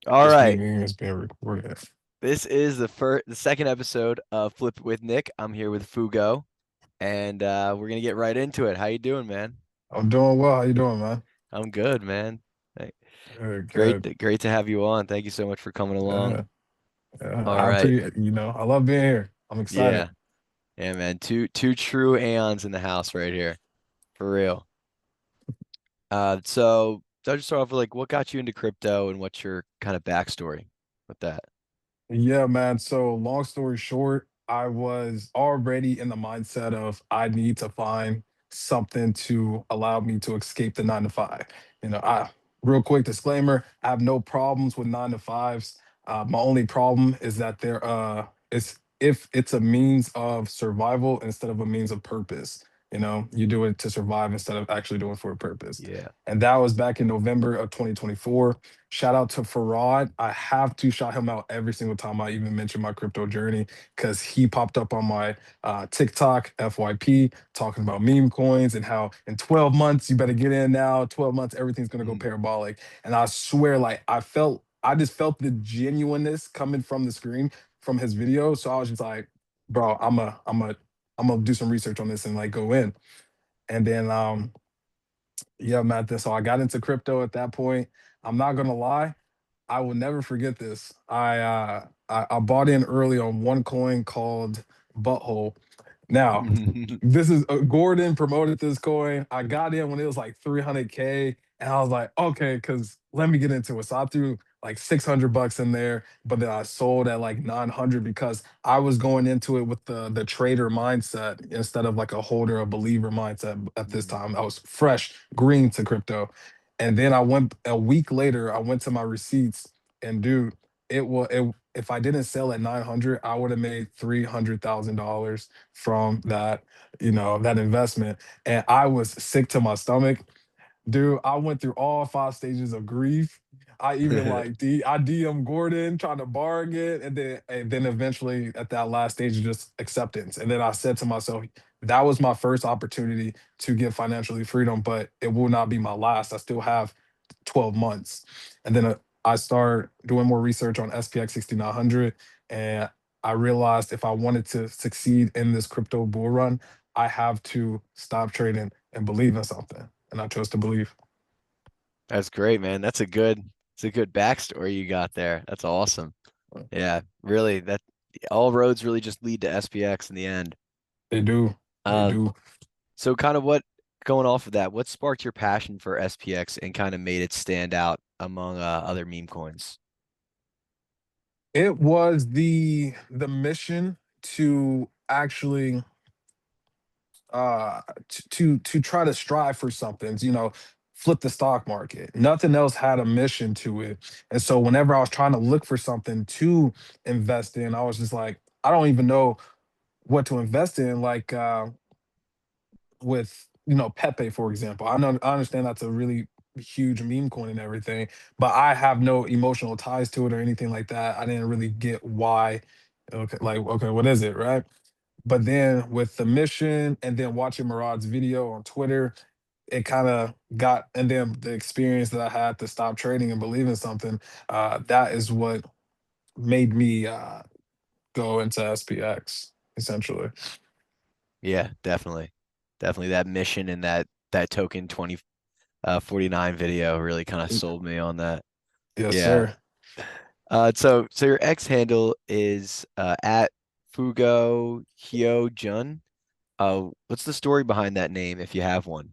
All This right. meeting is being recorded. This is the second episode of Flip with Nick. I'm here with Fugo, and we're gonna get right into it. How you doing, man? I'm doing well. How you doing, man? I'm good, man. Hey, Good, Great, good. great to have you on. Thank you so much for coming along. Yeah, yeah. All right. I love being here. I'm excited. Yeah. Yeah, man. Two true aeons in the house right here. For real. So I'll just start off with like what got you into crypto and what's your kind of backstory with that? Yeah, man. So long story short, I was already in the mindset of I need to find something to allow me to escape the 9 to 5. I real quick disclaimer, I have no problems with 9 to 5s. My only problem is that there is if it's a means of survival instead of a means of purpose. You do it to survive instead of actually doing it for a purpose. Yeah. And that was back in November of 2024. Shout out to Farad. I have to shout him out every single time I even mention my crypto journey because he popped up on my TikTok, FYP, talking about meme coins and how in 12 months, you better get in now. 12 months, everything's going to go Mhm. parabolic. And I swear, like, I just felt the genuineness coming from the screen from his video. So I was just like, bro, I'm gonna do some research on this and like go in. And then yeah, man. So I got into crypto at that point. I'm not gonna lie, I will never forget this. I bought in early on one coin called Butthole. Now, this is Gordon promoted this coin. I got in when it was like 300K, and I was like, okay, because let me get into it. So I threw like 600 bucks in there, but then I sold at like 900 because I was going into it with the trader mindset instead of like a holder, a believer mindset at this Mhm. time. I was fresh, green to crypto. And then I went a week later, I went to my receipts, and dude, if I didn't sell at 900, I would have made $300,000 from that investment. And I was sick to my stomach. Dude, I went through all 5 stages of grief. I even like I DM Gordon trying to bargain, and then eventually at that last stage of just acceptance. And then I said to myself, that was my first opportunity to get financially freedom, but it will not be my last. I still have 12 months. And then I started doing more research on SPX 6900, and I realized if I wanted to succeed in this crypto bull run, I have to stop trading and believe in something. And I chose to believe. That's great, man. It's a good backstory you got there. That's awesome. Yeah, really, that all roads really just lead to SPX in the end. They do. They Uh, do. so kind of what going off of that, what sparked your passion for SPX and kind of made it stand out among other meme coins? It was the mission to actually to try to strive for something, flip the stock market. Nothing else had a mission to it. And so whenever I was trying to look for something to invest in, I was just like, I don't even know what to invest in. Like with Pepe, for example. I understand that's a really huge meme coin and everything, but I have no emotional ties to it or anything like that. I didn't really get why. Okay, like okay, what is it, right? But then with the mission and then watching Murad's video on Twitter, it kind of got, and then the experience that I had to stop trading and believe in something, that is what made me go into SPX essentially. Yeah, definitely. Definitely that mission and that token 2049 video really kind of sold me on that. Yes, Yeah. sir. So your X handle is at Fugo Jun. What's the story behind that name if you have one?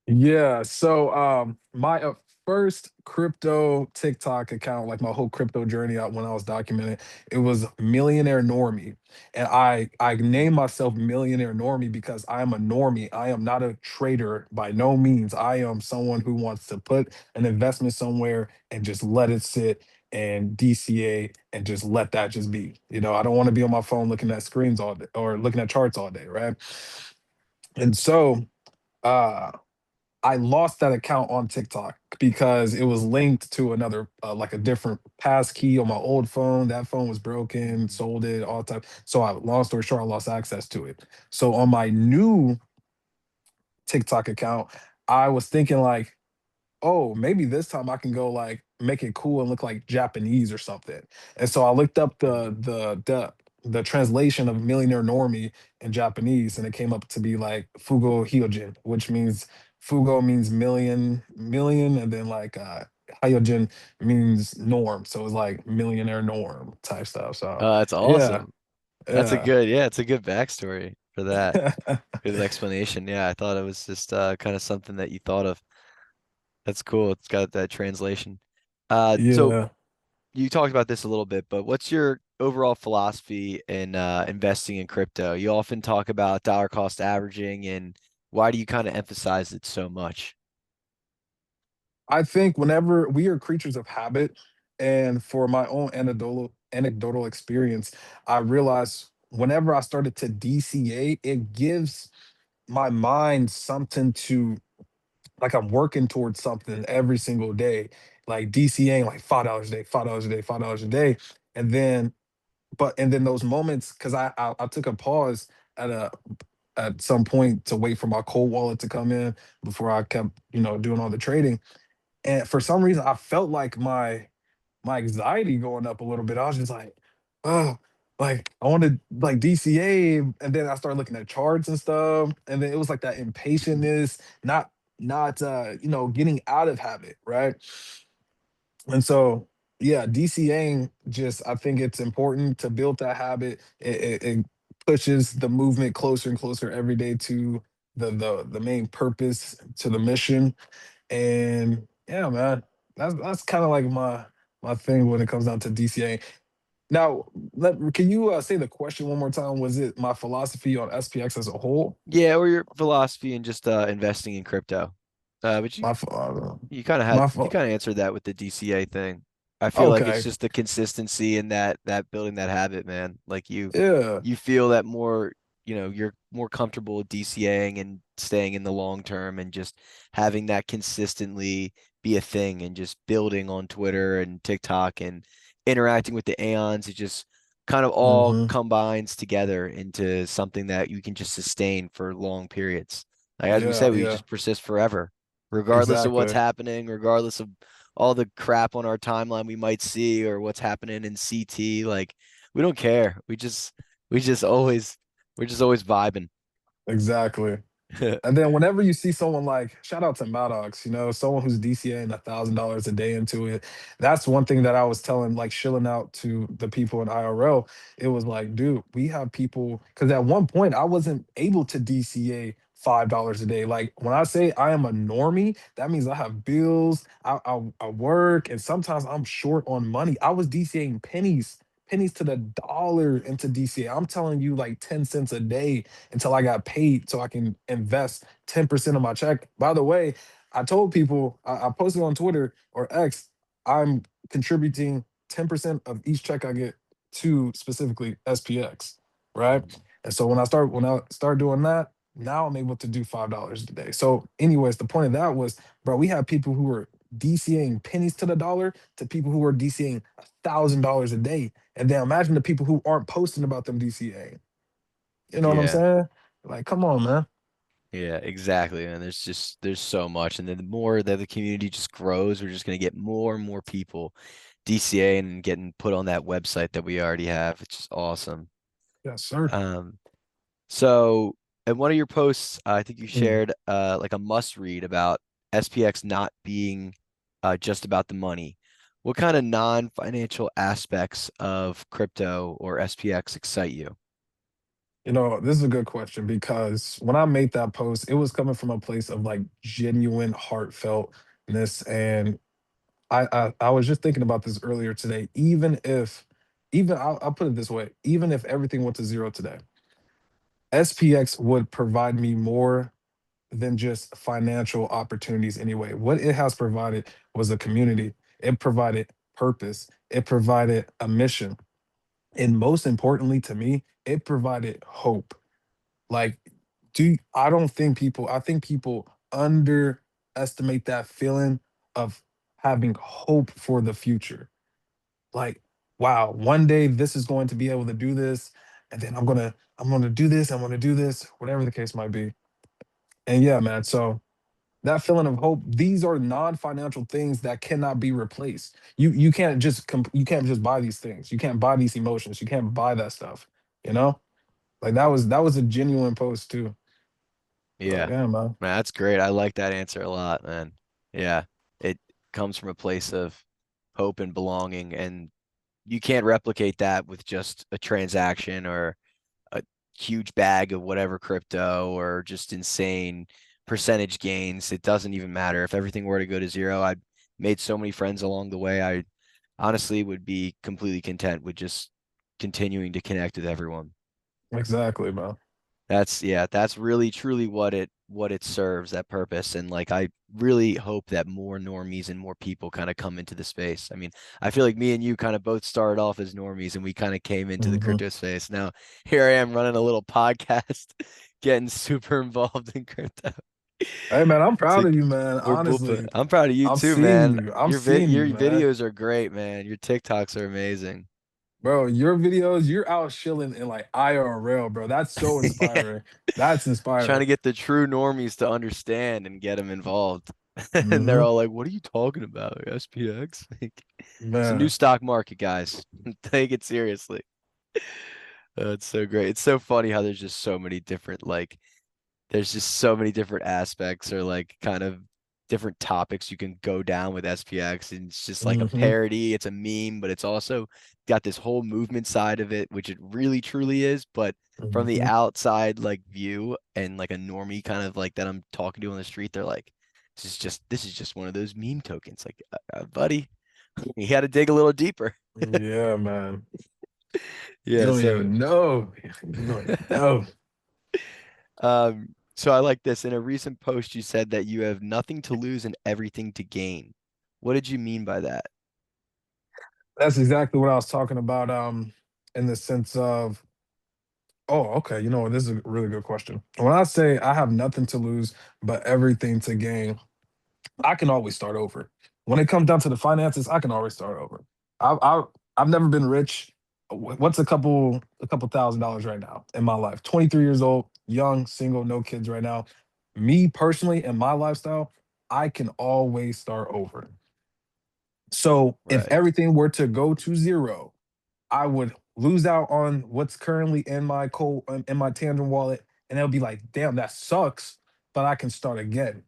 Yeah. So my first crypto TikTok account, like my whole crypto journey out when I was documenting, it was Millionaire Normie. And I named myself Millionaire Normie because I am a normie. I am not a trader by no means. I am someone who wants to put an investment somewhere and just let it sit and DCA and just let that just be. I don't want to be on my phone looking at screens all day or looking at charts all day, right? And so uh I lost that account on TikTok because it was linked to another, like a different pass key on my old phone. That phone was broken, sold it, all type. So, long story short, I lost access to it. So, on my new TikTok account, I was thinking like, oh, maybe this time I can go like make it cool and look like Japanese or something. And so I looked up the translation of millionaire normie in Japanese, and it came up to be like FUGO hyojin, which means FUGO means million, and then like hyojin means norm. So it's like millionaire norm type stuff. So That's yeah, awesome. That's a yeah. good, yeah, it's a good backstory for that. Good explanation. Yeah, I thought it was just kind of something that you thought of. That's cool. It's got that translation. So Yeah. you talked about this a little bit, but what's your overall philosophy in investing in crypto? You often talk about dollar cost averaging, and why do you kind of emphasize it so much? I think whenever we are creatures of habit, and for my own anecdotal experience, I realized whenever I started to DCA, it gives my mind something to like I'm working towards something every single day, like DCAing like $5 a day, $5 a day, $5 a day. And then and then those moments, because I took a pause at a at some point to wait for my cold wallet to come in before I kept, doing all the trading. And for some reason, I felt like my anxiety going up a little bit. I was just like, oh, like I wanted like DCA, and then I started looking at charts and stuff, and then it was like that impatientness, not getting out of habit, right? And so yeah, DCAing, just I think it's important to build that habit. It pushes the movement closer and closer every day to the main purpose, to the mission. And yeah, man, that's kind of like my thing when it comes down to DCA. Now, can you say the question one more time? Was it my philosophy on SPX as a whole? Yeah, or your philosophy in just investing in crypto. But My ph- uh, you my kind of answered that with the DCA thing. I feel like it's okay, just the consistency and that building that habit, man. Like yeah, you feel that more, you're more comfortable with DCAing and staying in the long term and just having that consistently be a thing and just building on Twitter and TikTok and interacting with the aeons. It just kind of all hmm, combines together into something that you can just sustain for long periods. Like as we yeah, said, we yeah, just persist forever regardless of what's exactly, happening, regardless of all the crap on our timeline we might see or what's happening in CT. Like we don't care. We just always we're just always vibing. exactly. And then whenever you see someone like, shout out to Maddox, someone who's DCAing $1,000 a day into it, that's one thing that I was telling, like shilling out to the people in IRL. It was like, dude, we have people, because at one point I wasn't able to DCA $5 a day. Like when I say I am a normie, that means I have bills, I work, and sometimes I'm short on money. I was DCAing pennies to the dollar into DCA. I'm telling you, like 10 cents a day until I got paid so I can invest 10% of my check. By the way, I told people, I posted on Twitter or X, I'm contributing 10% of each check I get to specifically SPX, right? And so when I start doing that, now I'm able to do $5 a day. So, anyways, the point of that was, bro, we have people who are DCing pennies to the dollar to people who are DCing $1,000 a day. And then imagine the people who aren't posting about them DCA. You know what I'm Yeah. saying? Like, come on, man. Yeah, exactly. And there's so much. And then the more that the community just grows, we're just gonna get more and more people DCA and getting put on that website that we already have. It's just awesome. Yes, sir. Um, So, in one of your posts, I think you Mm. shared like a must read about SPX not being just about the money. What kind of non-financial aspects of crypto or SPX excite you? This is a good question because when I made that post, it was coming from a place of like genuine heartfeltness. And I was just thinking about this earlier today. I'll put it this way, even if everything went to zero today, SPX would provide me more than just financial opportunities anyway. What it has provided was a community, it provided purpose, it provided a mission. And most importantly to me, it provided hope. Like, I think people underestimate that feeling of having hope for the future. Like, wow, one day this is going to be able to do this, and then I'm gonna do this, I'm gonna do this, whatever the case might be. And yeah, man. So that feeling of hope, these are non-financial things that cannot be replaced. You can't just you can't just buy these things. You can't buy these emotions. You can't buy that stuff, you know? Like that was a genuine post too. So Yeah. yeah, man. Man, that's great. I like that answer a lot, man. Yeah. It comes from a place of hope and belonging, and you can't replicate that with just a transaction or a huge bag of whatever crypto or just insane percentage gains. It doesn't even matter. If everything were to go to zero, I made so many friends along the way. I honestly would be completely content with just continuing to connect with everyone. Exactly, man. That's yeah, that's really truly what it serves, that purpose. And like I really hope that more normies and more people kind of come into the space. I mean, I feel like me and you kind of both started off as normies and we kind of came into the Hmm. crypto space. Now here I am running a little podcast, getting super involved in crypto. Hey man, I'm It's proud of like you, man. we're booping. Honestly, I'm proud of you I'm too, seeing man. you. I'm Your seeing you, man. videos are great, man. Your TikToks are amazing. Bro, your videos, you're out chilling in like IRL, bro. That's so Yeah. inspiring. That's Trying to inspiring. get the true normies to understand and get them involved. And they're Hmm. all like, "What are you talking about? SPX?" Like, it's a new Man. stock market, guys. Take it seriously. It's so great. It's so funny how there's just so many different there's just so many different aspects or like kind of different topics you can go down with SPX. And it's just like a Hmm. parody, it's a meme, but it's also got this whole movement side of it, which it really truly is. But from the Hmm. outside like view and like a normie kind of like that I'm talking to on the street, they're like, this is just one of those meme tokens. Like, buddy, you got to dig a little deeper. Yeah, man. You Yeah, don't so even know. You don't even know. so I like this. In a recent post, you said that you have nothing to lose and everything to gain. What did you mean by that? That's exactly what I was talking about. In the sense of, oh, okay, you know what? This is a really good question. When I say I have nothing to lose but everything to gain, I can always start over. When it comes down to the finances, I can always start over. I've never been rich. What's a couple $1,000s right now in my life? 23 years old, young, single, no kids right now. Me personally, in my lifestyle, I can always start over. So if Right. everything were to go to zero, I would lose out on what's currently in my in my Tangent wallet, and it'll be like, damn, that sucks, but I can start again.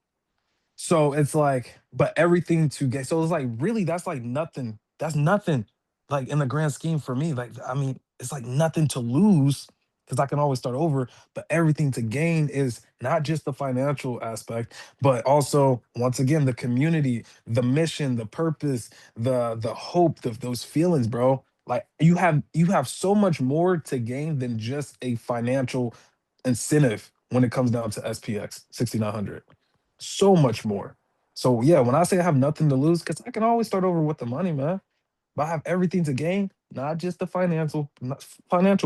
So it's like, but everything to get, so it's like, really, that's like nothing. That's nothing, like in the grand scheme for me. Like, I mean, it's like nothing to lose because I can always start over, but everything to gain is not just the financial aspect, but also, once again, the community, the mission, the purpose, the hope, those feelings, bro. Like you have so much more to gain than just a financial incentive when it comes down to SPX 6900, so much more. So yeah, when I say I have nothing to lose, because I can always start over with the money, man. But I have everything to gain, not just the financial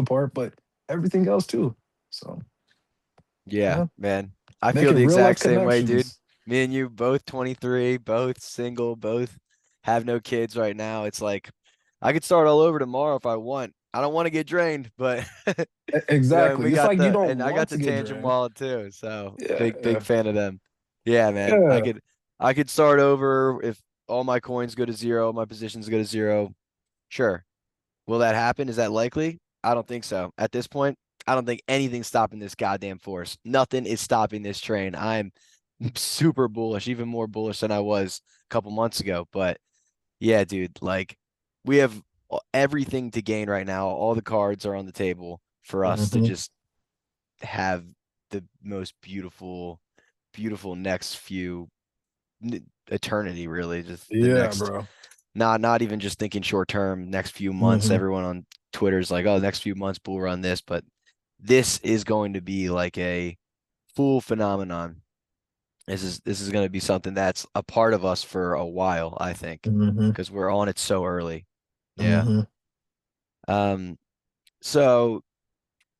part, but everything else too. So Yeah, yeah, man. I feel making the real life exact same way, dude. connections. Me and you, both 23, both single, both have no kids right now. It's like I could start all over tomorrow if I want. I don't want to get drained, but and we Exactly. It's got like you and don't I got want the to get Tangent drained. wallet too. So big Yeah, fan of them. Yeah, man. I yeah. could I could start over if all my coins go to zero, my positions go to zero. Sure. Will that happen? Is that likely? I don't think so. At this point, I don't think anything's stopping this goddamn force. Nothing is stopping this train. I'm super bullish, even more bullish than I was a couple months ago. But yeah, dude, like we have everything to gain right now. All the cards are on the table for us to Hmm. just have the most beautiful next few eternity, really. Just the Yeah, next bro. not even just thinking short term, next few months. Hmm. Everyone on Twitter's like, oh, next few months bull run this, but this is going to be like a full phenomenon. This is going to be something that's a part of us for a while, I think, Hmm. because we're on it so early. Yeah. Hmm. Um, so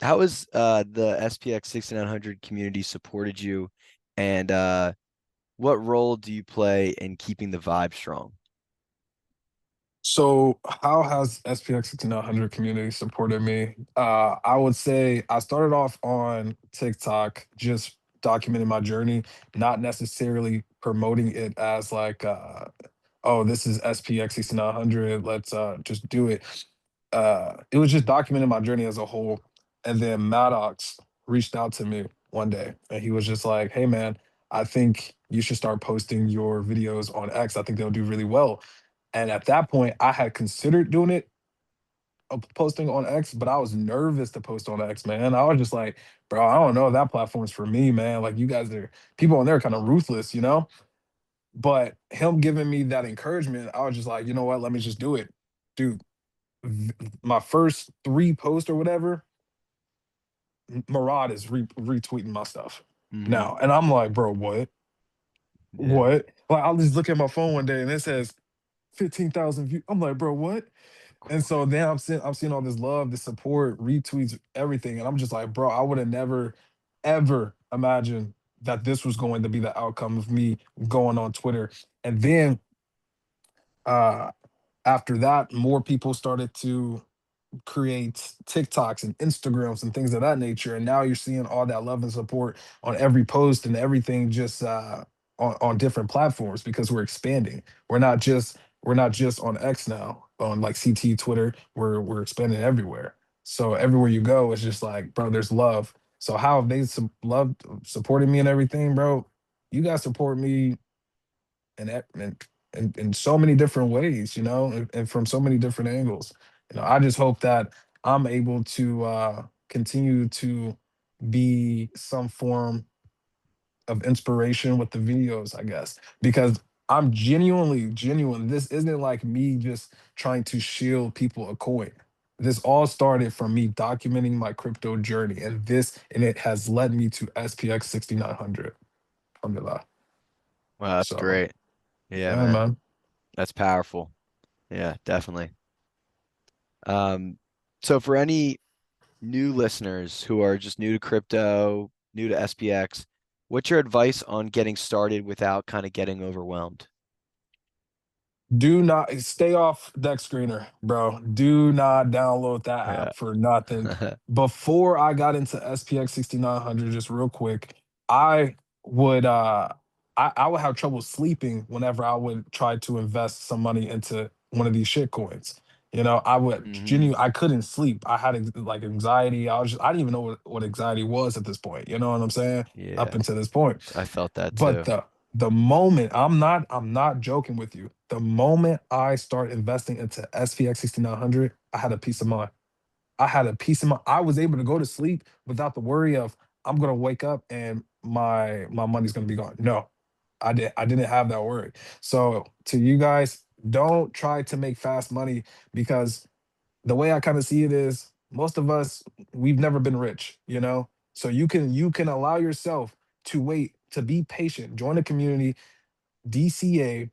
how has the SPX 6900 community supported you, and what role do you play in keeping the vibe strong? So, how has SPX 6900 community supported me? I would say I started off on TikTok just documenting my journey, not necessarily promoting it as like, oh, this is SPX 6900. Let's just do it. It was just documenting my journey as a whole. And then Maddox reached out to me one day and he was just like, hey, man, I think you should start posting your videos on X. I think they'll do really well. And at that point, I had considered doing it, posting on X, but I was nervous to post on X, man. I was just like, bro, I don't know if that platform's for me, man. Like, you guys are, people on there kind of ruthless, you know? But him giving me that encouragement, I was just like, you know what? Let me just do it. Dude, my first three posts or whatever, Murad is retweeting my stuff Hmm. now. And I'm like, bro, what? Yeah. What? Like, I'll just look at my phone one day and it says 15,000 views. I'm like, bro, what? And so then I'm seeing all this love, this support, retweets, everything. And I'm just like, bro, I would have never, ever imagined that this was going to be the outcome of me going on Twitter. And then uh after that, more people started to create TikToks and Instagrams and things of that nature. And now you're seeing all that love and support on every post and everything, just on different platforms, because we're expanding. We're not just on X now, on like CT, Twitter. We're expanding everywhere. So everywhere you go, it's just like, bro, there's love. So how have they loved supporting me and everything, bro? You guys support me in so many different ways, and from so many different angles. I just hope that I'm able to continue to be some form of inspiration with the videos, I guess, because I'm genuine. This isn't like me just trying to shield people a coin. This all started from me documenting my crypto journey, and it has led me to SPX 6900. Alhamdulillah. Wow, that's So great. Yeah, yeah, man. man. That's powerful. Yeah, definitely. Um, so for any new listeners who are just new to crypto, new to SPX, what's your advice on getting started without kind of getting overwhelmed? Do not stay off Deck Screener, bro. Do not download that Yeah. app for nothing. Before I got into SPX 6900, just real quick, I would I would have trouble sleeping whenever I would try to invest some money into one of these shit coins. Hmm. I couldn't sleep. I had like anxiety. I didn't even know what anxiety was at this point. You know what I'm saying? Up Yeah, until this point. I felt that But too. the moment, I'm not joking with you. The moment I start investing into SPX 6900, I had a peace of mind. I had a peace of mind. I was able to go to sleep without the worry of I'm gonna wake up and my money's gonna be gone. No, I didn't have that worry. So to you guys, don't try to make fast money, because the way I kind of see it is most of us, we've never been rich. So you can allow yourself to wait, to be patient, join a community, DCA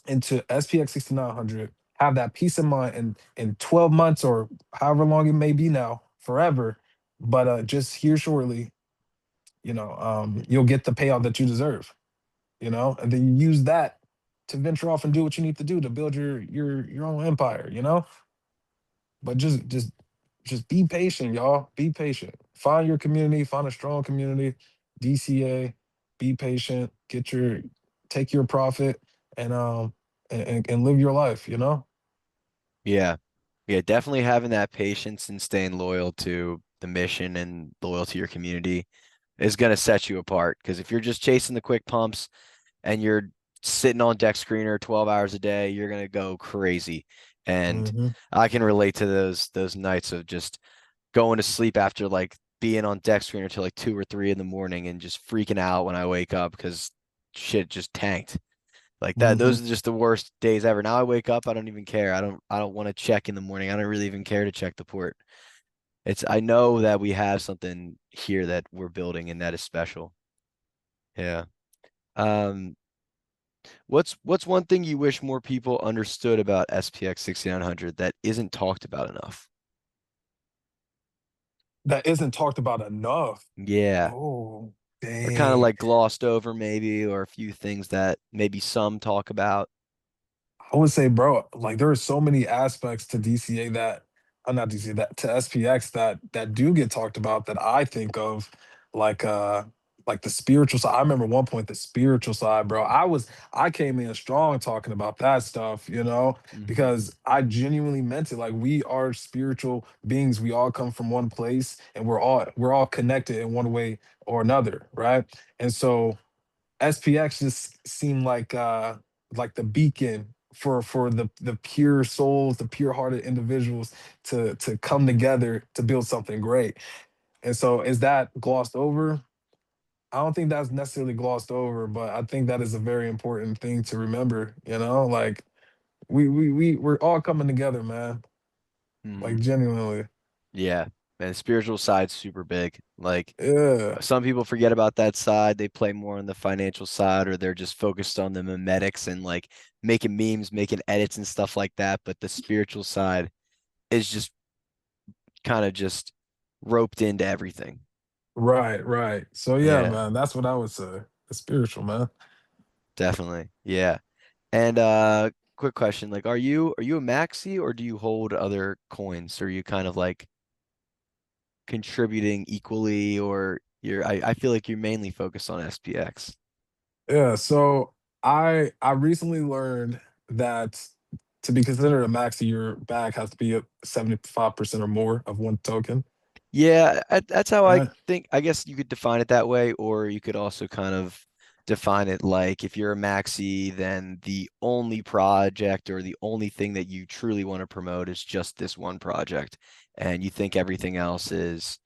into SPX 6900, have that peace of mind in 12 months or however long it may be now, forever. But just here shortly, you'll get the payout that you deserve, and then you use that to venture off and do what you need to do to build your own empire. But just be patient, y'all. Be patient. Find your community, find a strong community, DCA, be patient, take your profit, and live your life. Yeah. Yeah, definitely having that patience and staying loyal to the mission and loyal to your community is going to set you apart. Because if you're just chasing the quick pumps and you're sitting on deck screener 12 hours a day, you're going to go crazy. And Hmm. I can relate to those nights of just going to sleep after like being on deck screener till like 2 or 3 in the morning and just freaking out when I wake up because shit just tanked. Like that, Hmm. those are just the worst days ever. Now I wake up, I don't even care. I don't want to check in the morning. I don't really even care to check the port. I know that we have something here that we're building and that is special. Yeah. Um, what's one thing you wish more people understood about SPX 6900 that isn't talked about enough? That isn't talked about enough. Yeah. Oh, Or kind of dang. like glossed over maybe, or a few things that maybe some talk about. I would say, bro, like there are so many aspects to DCA that, not DCA, that to SPX that do get talked about that I think of, like like the spiritual side. I remember one point the spiritual side, bro. I came in strong talking about that stuff, Hmm. because I genuinely meant it. Like we are spiritual beings. We all come from one place and we're all connected in one way or another, right? And so SPX just seemed like the beacon for the pure souls, the pure hearted individuals to come together to build something great. And so is that glossed over? I don't think that's necessarily glossed over, but I think that is a very important thing to remember, like we're all coming together, man. Hmm. Like genuinely. Yeah, man, spiritual side's super big. Like Yeah. some people forget about that side. They play more on the financial side, or they're just focused on the memetics and like making memes, making edits and stuff like that. But the spiritual side is just kind of just roped into everything. Right, right. So yeah, Yeah, man, that's what I would say. The spiritual, man. definitely. Yeah. And quick question, like are you a maxi or do you hold other coins? Or are you kind of like contributing equally or I feel like you're mainly focused on SPX. Yeah, so I recently learned that to be considered a maxi, your bag has to be at 75% or more of one token. Yeah, that's how I Right? think. I guess you could define it that way, or you could also kind of define it like if you're a maxi, then the only project or the only thing that you truly want to promote is just this one project, and you think everything else is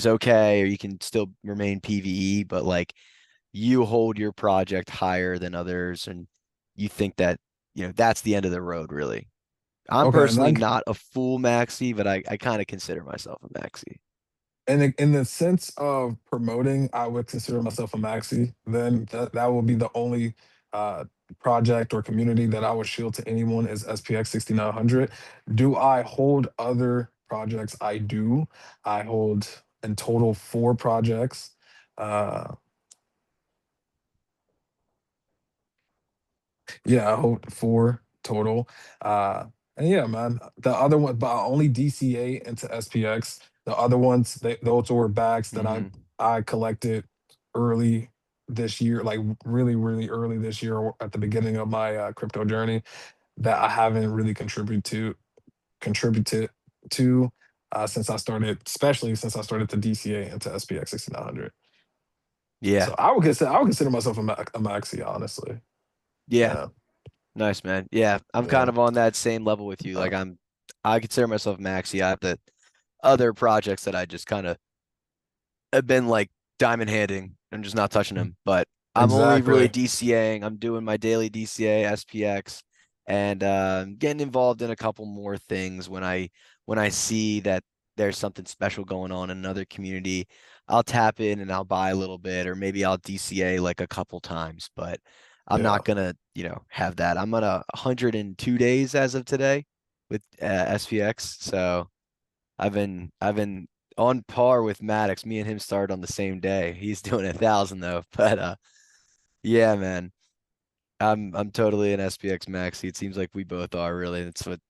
okay, or you can still remain PvE, but like you hold your project higher than others, and you think that, that's the end of the road, really. I'm Okay, and personally not a full maxi, but I kind of consider myself a maxi. in the sense of promoting, I would consider myself a maxi. Then that will be the only uh, project or community that I would shield to anyone is SPX 6900. Do I hold other projects? I do. I hold in total four projects. Uh, Yeah, I hold four total. Uh, and yeah, man, the other one, but I only DCA into SPX. The other ones, those were bags that I Hmm. I collected early this year, like really, really early this year, or at the beginning of my crypto journey, that I haven't really contributed to since I started, especially since I started to DCA into SPX 6900. Yeah. So I would consider myself a maxi, honestly. Yeah. Yeah, Nice, man. Yeah. I'm kind yeah. of on that same level with you. Uh, I consider myself maxi. I have the other projects that I just kind of have been like diamond handing. I'm just not touching them, but I'm only really exactly. DCAing. I'm doing my daily DCA, SPX, and getting involved in a couple more things when I see that there's something special going on in another community. I'll tap in and I'll buy a little bit, or maybe I'll DCA like a couple times, but I'm Yeah. not gonna, have that. I'm on 102 days as of today with SPX, so I've been on par with Maddox. Me and him started on the same day. He's doing 1,000 though. But yeah, man. I'm totally an SPX maxi. It seems like we both are really. That's what